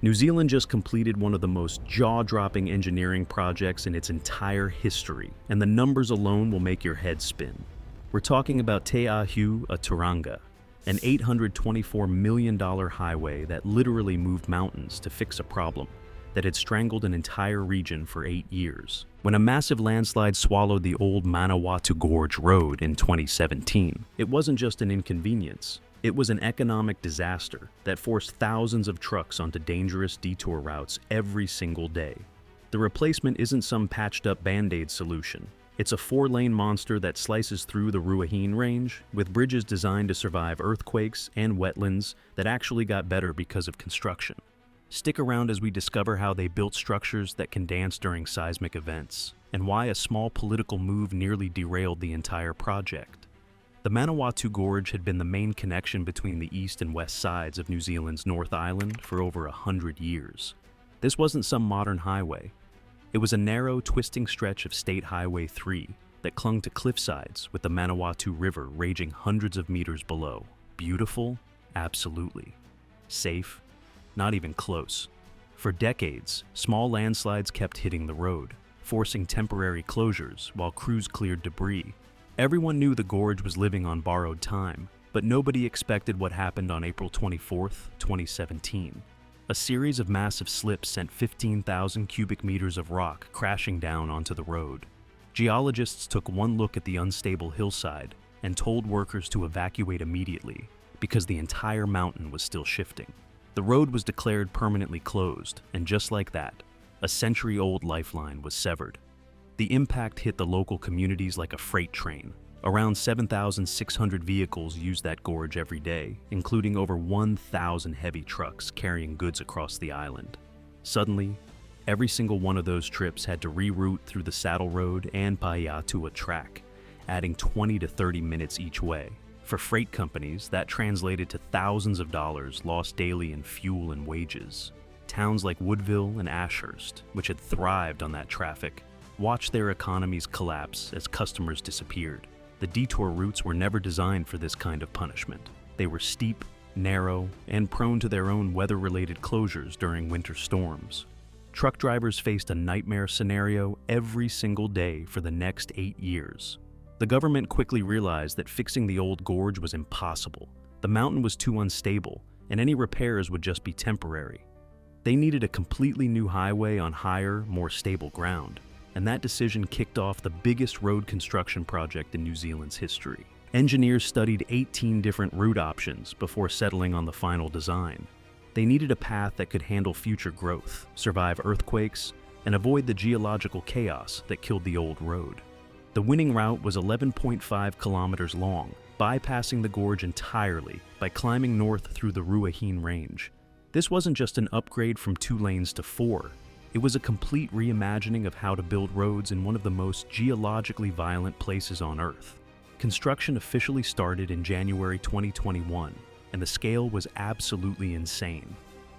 New Zealand just completed one of the most jaw-dropping engineering projects in its entire history, and the numbers alone will make your head spin. We're talking about TeAhuATuranga, an $824 million highway that literally moved mountains to fix a problem that had strangled an entire region for 8 years. When a massive landslide swallowed the old Manawatu Gorge road in 2017, it wasn't just an inconvenience. It was an economic disaster that forced thousands of trucks onto dangerous detour routes every single day. The replacement isn't some patched-up Band-Aid solution. It's a 4-lane monster that slices through the Ruahine Range, with bridges designed to survive earthquakes and wetlands that actually got better because of construction. Stick around as we discover how they built structures that can dance during seismic events, and why a small political move nearly derailed the entire project. The Manawatu Gorge had been the main connection between the east and west sides of New Zealand's North Island for over 100 years. This wasn't some modern highway. It was a narrow, twisting stretch of State Highway 3 that clung to cliffsides with the Manawatu River raging hundreds of meters below. Beautiful? Absolutely. Safe? Not even close. For decades, small landslides kept hitting the road, forcing temporary closures while crews cleared debris. Everyone knew the gorge was living on borrowed time, but nobody expected what happened on April 24, 2017. A series of massive slips sent 15,000 cubic meters of rock crashing down onto the road. Geologists took one look at the unstable hillside and told workers to evacuate immediately because the entire mountain was still shifting. The road was declared permanently closed, and just like that, a century-old lifeline was severed. The impact hit the local communities like a freight train. Around 7,600 vehicles use that gorge every day, including over 1,000 heavy trucks carrying goods across the island. Suddenly, every single one of those trips had to reroute through the Saddle Road and Parahaki track, adding 20 to 30 minutes each way. For freight companies, that translated to thousands of dollars lost daily in fuel and wages. Towns like Woodville and Ashhurst, which had thrived on that traffic, watched their economies collapse as customers disappeared. The detour routes were never designed for this kind of punishment. They were steep, narrow, and prone to their own weather-related closures during winter storms. Truck drivers faced a nightmare scenario every single day for the next 8 years. The government quickly realized that fixing the old gorge was impossible. The mountain was too unstable, and any repairs would just be temporary. They needed a completely new highway on higher, more stable ground. And that decision kicked off the biggest road construction project in New Zealand's history. Engineers studied 18 different route options before settling on the final design. They needed a path that could handle future growth, survive earthquakes, and avoid the geological chaos that killed the old road. The winning route was 11.5 kilometers long, bypassing the gorge entirely by climbing north through the Ruahine Range. This wasn't just an upgrade from 2 lanes to 4. It was a complete reimagining of how to build roads in one of the most geologically violent places on Earth. Construction officially started in January 2021, and the scale was absolutely insane.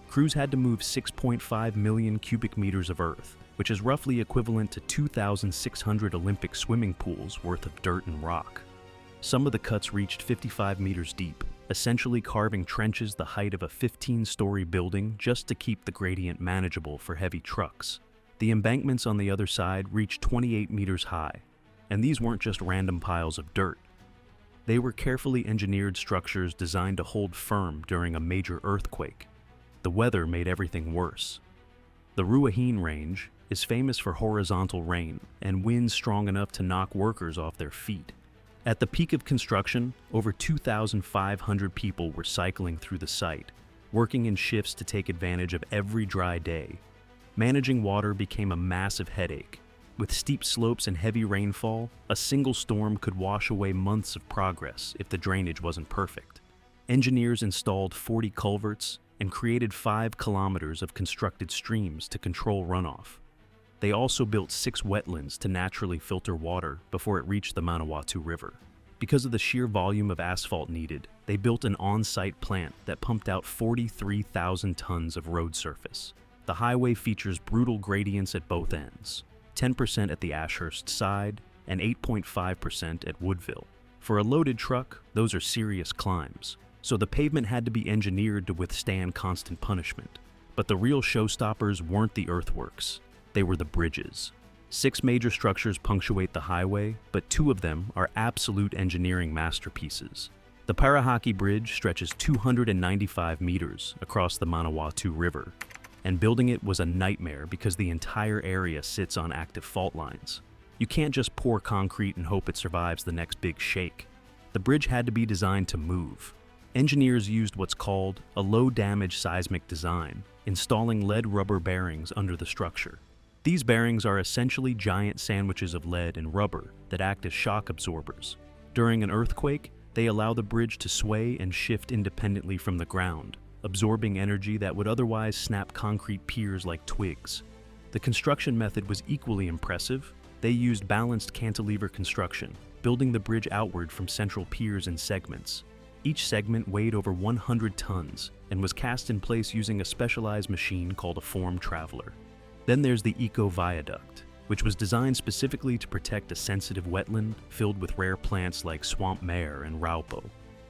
Crews had to move 6.5 million cubic meters of earth, which is roughly equivalent to 2,600 Olympic swimming pools worth of dirt and rock. Some of the cuts reached 55 meters deep, essentially carving trenches the height of a 15-story building just to keep the gradient manageable for heavy trucks. The embankments on the other side reached 28 meters high, and these weren't just random piles of dirt. They were carefully engineered structures designed to hold firm during a major earthquake. The weather made everything worse. The Ruahine Range is famous for horizontal rain and winds strong enough to knock workers off their feet. At the peak of construction, over 2,500 people were cycling through the site, working in shifts to take advantage of every dry day. Managing water became a massive headache. With steep slopes and heavy rainfall, a single storm could wash away months of progress if the drainage wasn't perfect. Engineers installed 40 culverts and created 5 kilometers of constructed streams to control runoff. They also built 6 wetlands to naturally filter water before it reached the Manawatu River. Because of the sheer volume of asphalt needed, they built an on-site plant that pumped out 43,000 tons of road surface. The highway features brutal gradients at both ends, 10% at the Ashhurst side and 8.5% at Woodville. For a loaded truck, those are serious climbs, so the pavement had to be engineered to withstand constant punishment. But the real showstoppers weren't the earthworks, they were the bridges. 6 major structures punctuate the highway, but 2 of them are absolute engineering masterpieces. The Parahaki Bridge stretches 295 meters across the Manawatu River, and building it was a nightmare because the entire area sits on active fault lines. You can't just pour concrete and hope it survives the next big shake. The bridge had to be designed to move. Engineers used what's called a low-damage seismic design, installing lead rubber bearings under the structure. These bearings are essentially giant sandwiches of lead and rubber that act as shock absorbers. During an earthquake, they allow the bridge to sway and shift independently from the ground, absorbing energy that would otherwise snap concrete piers like twigs. The construction method was equally impressive. They used balanced cantilever construction, building the bridge outward from central piers in segments. Each segment weighed over 100 tons and was cast in place using a specialized machine called a form traveler. Then there's the eco-viaduct, which was designed specifically to protect a sensitive wetland filled with rare plants like swamp mare and raupo.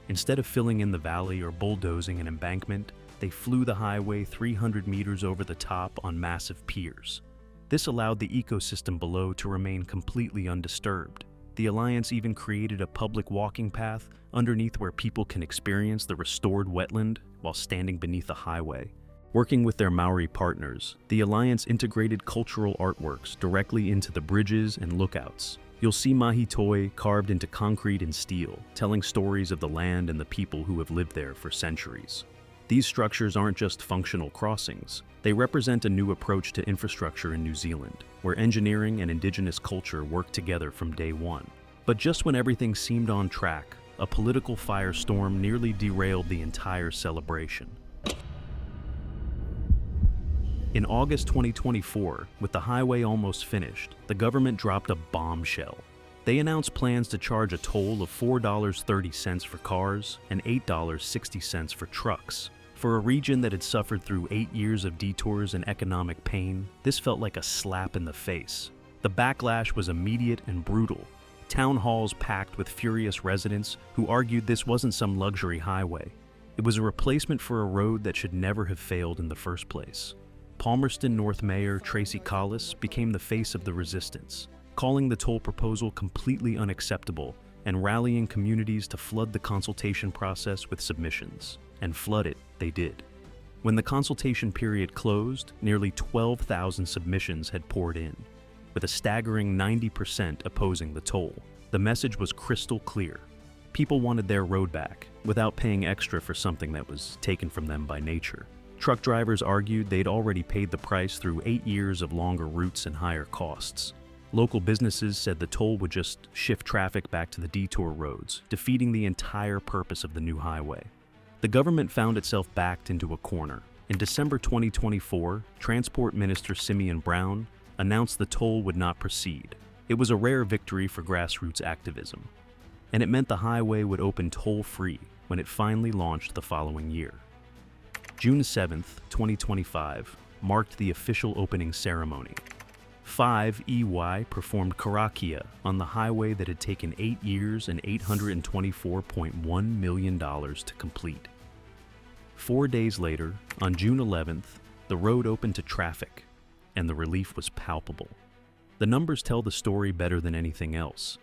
Instead of filling in the valley or bulldozing an embankment, they flew the highway 300 meters over the top on massive piers. This allowed the ecosystem below to remain completely undisturbed. The Alliance even created a public walking path underneath where people can experience the restored wetland while standing beneath the highway. Working with their Maori partners, the Alliance integrated cultural artworks directly into the bridges and lookouts. You'll see mahi toi carved into concrete and steel, telling stories of the land and the people who have lived there for centuries. These structures aren't just functional crossings. They represent a new approach to infrastructure in New Zealand, where engineering and indigenous culture work together from day one. But just when everything seemed on track, a political firestorm nearly derailed the entire celebration. In August 2024, with the highway almost finished, the government dropped a bombshell. They announced plans to charge a toll of $4.30 for cars and $8.60 for trucks. For a region that had suffered through 8 years of detours and economic pain, this felt like a slap in the face. The backlash was immediate and brutal. Town halls packed with furious residents who argued this wasn't some luxury highway. It was a replacement for a road that should never have failed in the first place. Palmerston North Mayor Tracy Collis became the face of the resistance, calling the toll proposal completely unacceptable and rallying communities to flood the consultation process with submissions. And flood it they did. When the consultation period closed, nearly 12,000 submissions had poured in, with a staggering 90% opposing the toll. The message was crystal clear. People wanted their road back, without paying extra for something that was taken from them by nature. Truck drivers argued they'd already paid the price through 8 years of longer routes and higher costs. Local businesses said the toll would just shift traffic back to the detour roads, defeating the entire purpose of the new highway. The government found itself backed into a corner. In December 2024, Transport Minister Simeon Brown announced the toll would not proceed. It was a rare victory for grassroots activism, and it meant the highway would open toll-free when it finally launched the following year. June 7, 2025, marked the official opening ceremony. 5 EY performed karakia on the highway that had taken 8 years and $824.1 million to complete. 4 days later, on June 11th, the road opened to traffic, and the relief was palpable. The numbers tell the story better than anything else.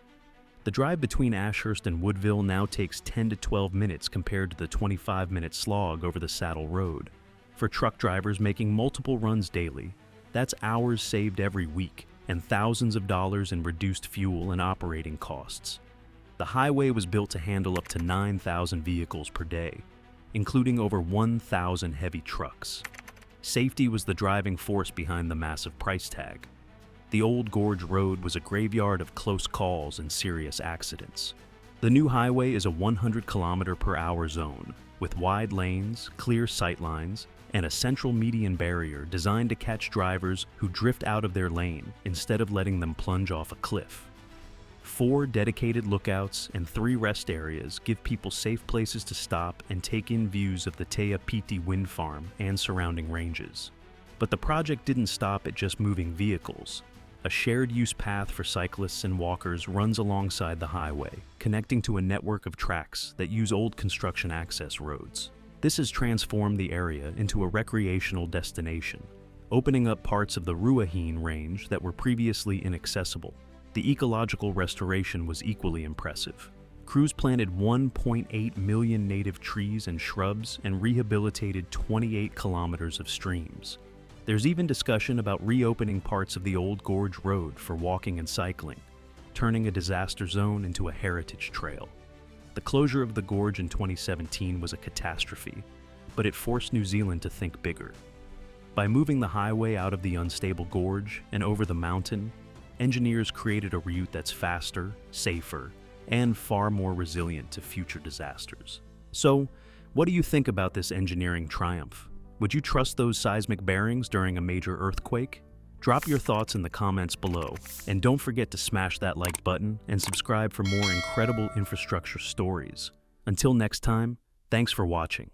The drive between Ashhurst and Woodville now takes 10 to 12 minutes compared to the 25-minute slog over the Saddle Road. For truck drivers making multiple runs daily, that's hours saved every week and thousands of dollars in reduced fuel and operating costs. The highway was built to handle up to 9,000 vehicles per day, including over 1,000 heavy trucks. Safety was the driving force behind the massive price tag. The old Gorge Road was a graveyard of close calls and serious accidents. The new highway is a 100 km/h zone, with wide lanes, clear sightlines, and a central median barrier designed to catch drivers who drift out of their lane instead of letting them plunge off a cliff. 4 dedicated lookouts and 3 rest areas give people safe places to stop and take in views of the TeAhuATuranga wind farm and surrounding ranges. But the project didn't stop at just moving vehicles. A shared-use path for cyclists and walkers runs alongside the highway, connecting to a network of tracks that use old construction access roads. This has transformed the area into a recreational destination, opening up parts of the Ruahine Range that were previously inaccessible. The ecological restoration was equally impressive. Crews planted 1.8 million native trees and shrubs and rehabilitated 28 kilometers of streams. There's even discussion about reopening parts of the old Gorge Road for walking and cycling, turning a disaster zone into a heritage trail. The closure of the gorge in 2017 was a catastrophe, but it forced New Zealand to think bigger. By moving the highway out of the unstable gorge and over the mountain, engineers created a route that's faster, safer, and far more resilient to future disasters. So, what do you think about this engineering triumph? Would you trust those seismic bearings during a major earthquake? Drop your thoughts in the comments below, and don't forget to smash that like button and subscribe for more incredible infrastructure stories. Until next time, thanks for watching.